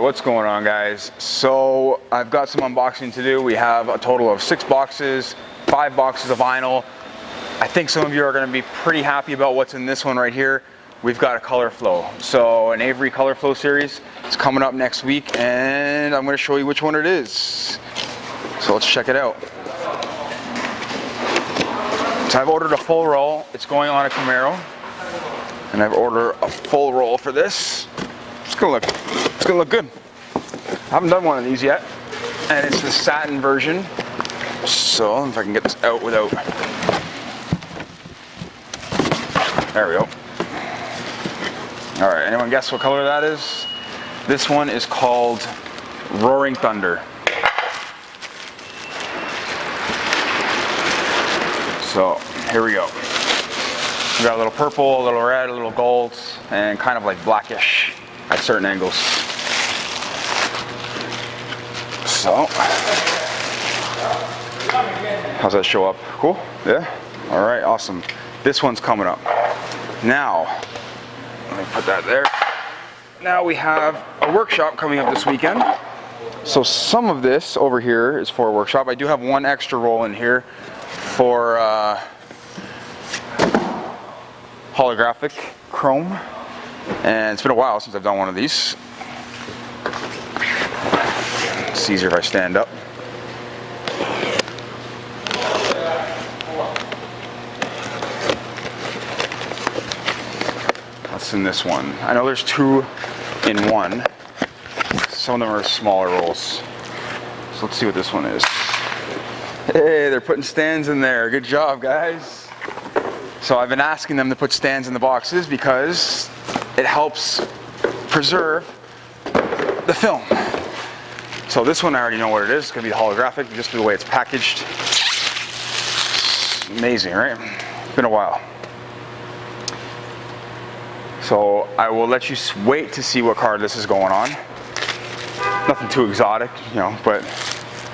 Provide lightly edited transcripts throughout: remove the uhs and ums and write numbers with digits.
what's going on, guys? So I've got some unboxing to do. We have a total of 6 boxes, 5 boxes of vinyl. I think some of you are going to be pretty happy about what's in this one right here. We've got a ColorFlow. So an Avery ColorFlow series. It's coming up next week and I'm going to show you which one it is. So let's check it out. So I've ordered a full roll. It's going on a Camaro. And I've ordered a full roll for this. It's gonna look good. I haven't done one of these yet. And it's the satin version. So if I can get this out without. There we go. Alright, anyone guess what color that is? This one is called Roaring Thunder. So here we go. We got a little purple, a little red, a little gold, and kind of like blackish at certain angles. So, how's that show up? Cool? Yeah? Alright, awesome. This one's coming up. Now, let me put that there. Now we have a workshop coming up this weekend. So some of this over here is for a workshop. I do have one extra roll in here for holographic chrome, and it's been a while since I've done one of these. It's easier if I stand up. What's in this one? I know there's 2 in one. Some of them are smaller rolls. So let's see what this one is. Hey, they're putting stands in there. Good job, guys. So I've been asking them to put stands in the boxes because it helps preserve the film. So this one I already know what it is. It's going to be holographic, just the way it's packaged. Amazing, right? It's been a while. So I will let you wait to see what card this is going on. Nothing too exotic, you know, but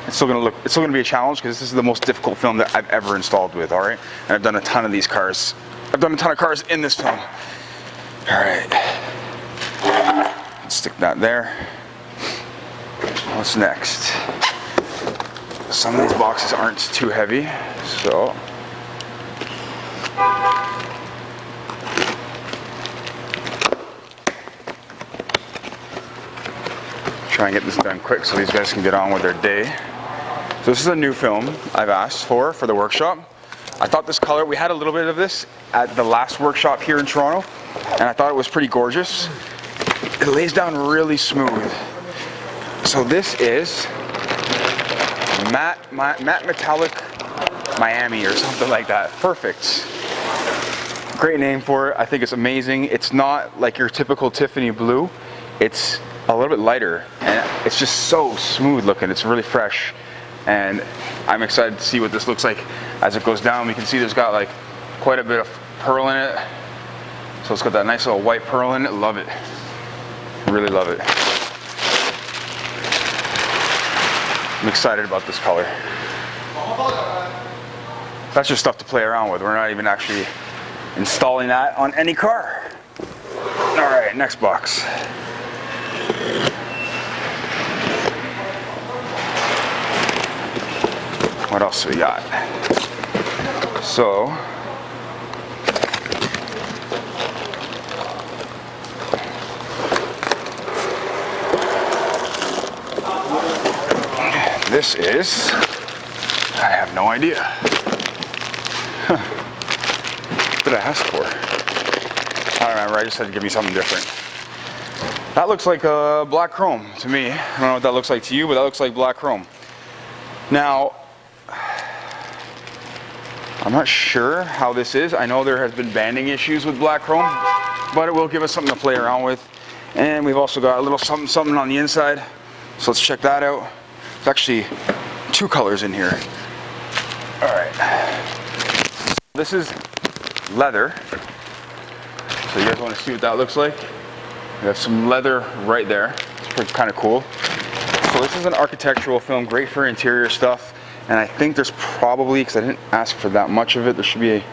it's still gonna be a challenge because this is the most difficult film that I've ever installed with, all right? And I've done a ton of these cars. I've done a ton of cars in this film. All right. Let's stick that there. What's next? Some of these boxes aren't too heavy, so. Try and get this done quick so these guys can get on with their day. So this is a new film I've asked for the workshop. I thought this color, we had a little bit of this at the last workshop here in Toronto, and I thought it was pretty gorgeous. It lays down really smooth. So this is matte metallic Miami or something like that. Perfect. Great name for it. I think it's amazing. It's not like your typical Tiffany blue. It's a little bit lighter, and it's just so smooth looking. It's really fresh, and I'm excited to see what this looks like as it goes down. We can see there's got like quite a bit of pearl in it, so it's got that nice little white pearl in it. Love it, really love it. I'm excited about this color. That's just stuff to play around with. We're not even actually installing that on any car. All right, next box. What else we got? So, this is, I have no idea. Huh. What did I ask for? I don't remember, I just said give me something different. That looks like a black chrome to me. I don't know what that looks like to you, but that looks like black chrome. Now, I'm not sure how this is. I know there has been banding issues with black chrome, but it will give us something to play around with. And we've also got a little something on the inside. So let's check that out. There's actually 2 colors in here. All right. This is leather. So you guys want to see what that looks like? We have some leather right there. It's kind of cool. So this is an architectural film, great for interior stuff. And I think there's probably, because I didn't ask for that much of it, there should be a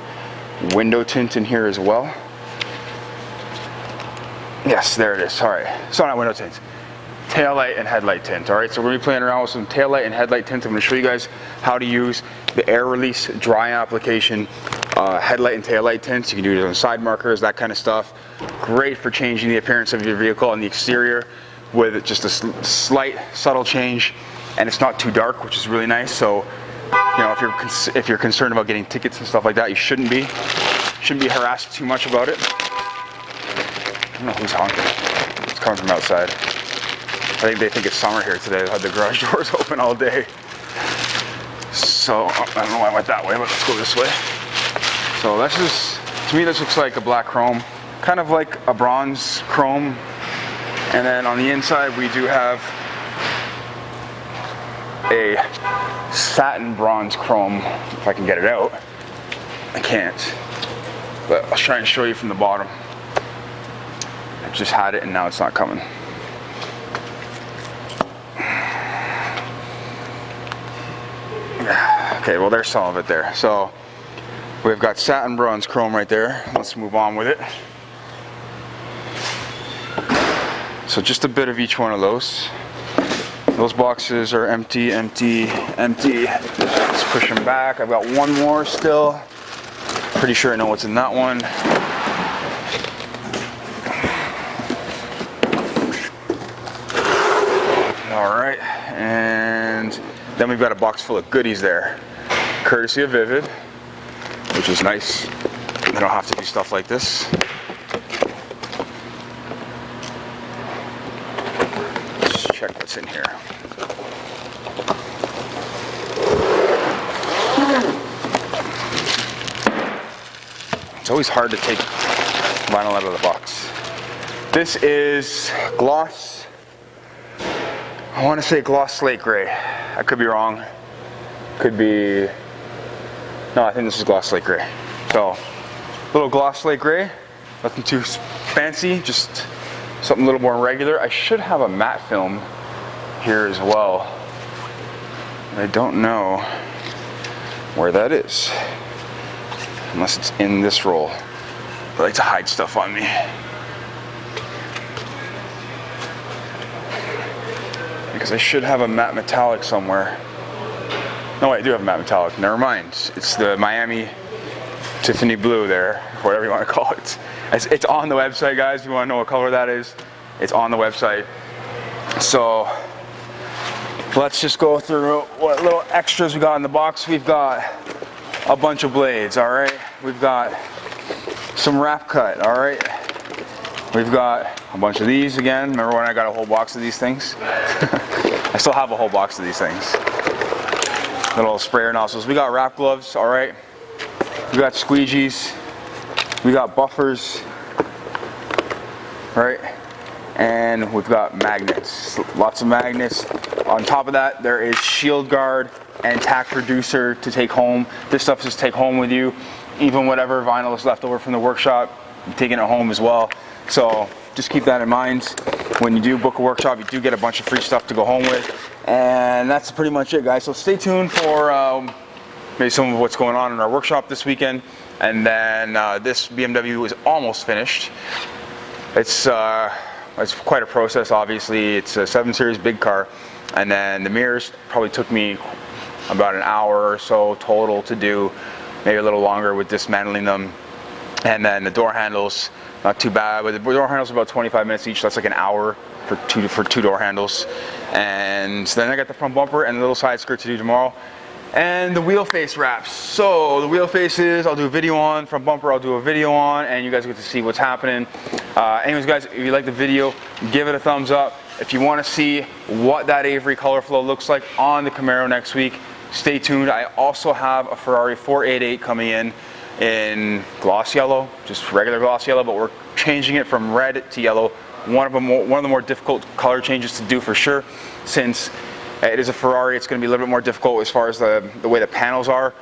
window tint in here as well. Yes, there it is. Sorry. It's not window tint. tail light and headlight tint. All right, so we're gonna be playing around with some tail light and headlight tints. I'm gonna show you guys how to use the air release dry application headlight and tail light tints. You can do it on side markers, that kind of stuff. Great for changing the appearance of your vehicle on the exterior with just a slight, subtle change, and it's not too dark, which is really nice. So, you know, if you're concerned about getting tickets and stuff like that, you shouldn't be harassed too much about it. I don't know who's honking. It's coming from outside. I think they think it's summer here today. They had the garage doors open all day. So, I don't know why I went that way, but let's go this way. So this is, to me, this looks like a black chrome, kind of like a bronze chrome. And then on the inside, we do have a satin bronze chrome, if I can get it out. I can't, but I'll try and show you from the bottom. I just had it and now it's not coming. Okay, well there's some of it there. So we've got satin bronze chrome right there. Let's move on with it. So just a bit of each one of those. Those boxes are empty, empty, empty. Let's push them back. I've got one more still. Pretty sure I know what's in that one. All right, and then we've got a box full of goodies there. Courtesy of Vivid, which is nice. They don't have to do stuff like this. Let's check what's in here. It's always hard to take vinyl out of the box. This is gloss. I want to say gloss slate gray. I could be wrong. Could be. No, I think this is gloss slate gray. So, little gloss slate gray. Nothing too fancy. Just something a little more regular. I should have a matte film here as well. I don't know where that is. Unless it's in this roll. I like to hide stuff on me. Because I should have a matte metallic somewhere. No, I do have a matte metallic. Never mind. It's the Miami Tiffany blue there, whatever you want to call it. It's on the website, guys. If you want to know what color that is, it's on the website. So let's just go through what little extras we got in the box. We've got a bunch of blades, all right? We've got some wrap cut, all right? We've got a bunch of these again. Remember when I got a whole box of these things? I still have a whole box of these things. Little sprayer nozzles. We got wrap gloves, all right? We got squeegees. We got buffers, right? And we've got magnets, lots of magnets. On top of that, there is shield guard and tack reducer to take home. This stuff is take home with you. Even whatever vinyl is left over from the workshop, you're taking it home as well. So just keep that in mind. When you do book a workshop, you do get a bunch of free stuff to go home with. And that's pretty much it, guys. So stay tuned for maybe some of what's going on in our workshop this weekend. And then this BMW is almost finished. It's quite a process, obviously. It's a 7 Series big car. And then the mirrors probably took me about an hour or so total to do, maybe a little longer with dismantling them. And then the door handles, not too bad, but the door handles are about 25 minutes each. That's like an hour for two door handles. And then I got the front bumper and the little side skirt to do tomorrow. And the wheel face wraps. So the wheel faces I'll do a video on, front bumper I'll do a video on, and you guys get to see what's happening. Anyways, guys, if you like the video, give it a thumbs up. If you want to see what that Avery ColorFlow looks like on the Camaro next week, stay tuned. I also have a Ferrari 488 coming in gloss yellow, just regular gloss yellow, but we're changing it from red to yellow. One of the more difficult color changes to do for sure, since it is a Ferrari. It's going to be a little bit more difficult as far as the way the panels are.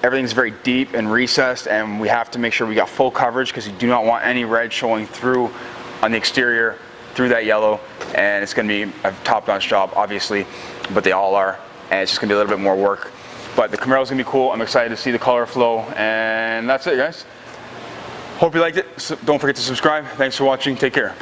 Everything's very deep and recessed, and we have to make sure we got full coverage because you do not want any red showing through on the exterior through that yellow. And it's going to be a top-notch job, obviously, but they all are, and it's just going to be a little bit more work. But the Camaro's going to be cool. I'm excited to see the ColorFlow, and that's it, guys. Hope you liked it. So don't forget to subscribe. Thanks for watching. Take care.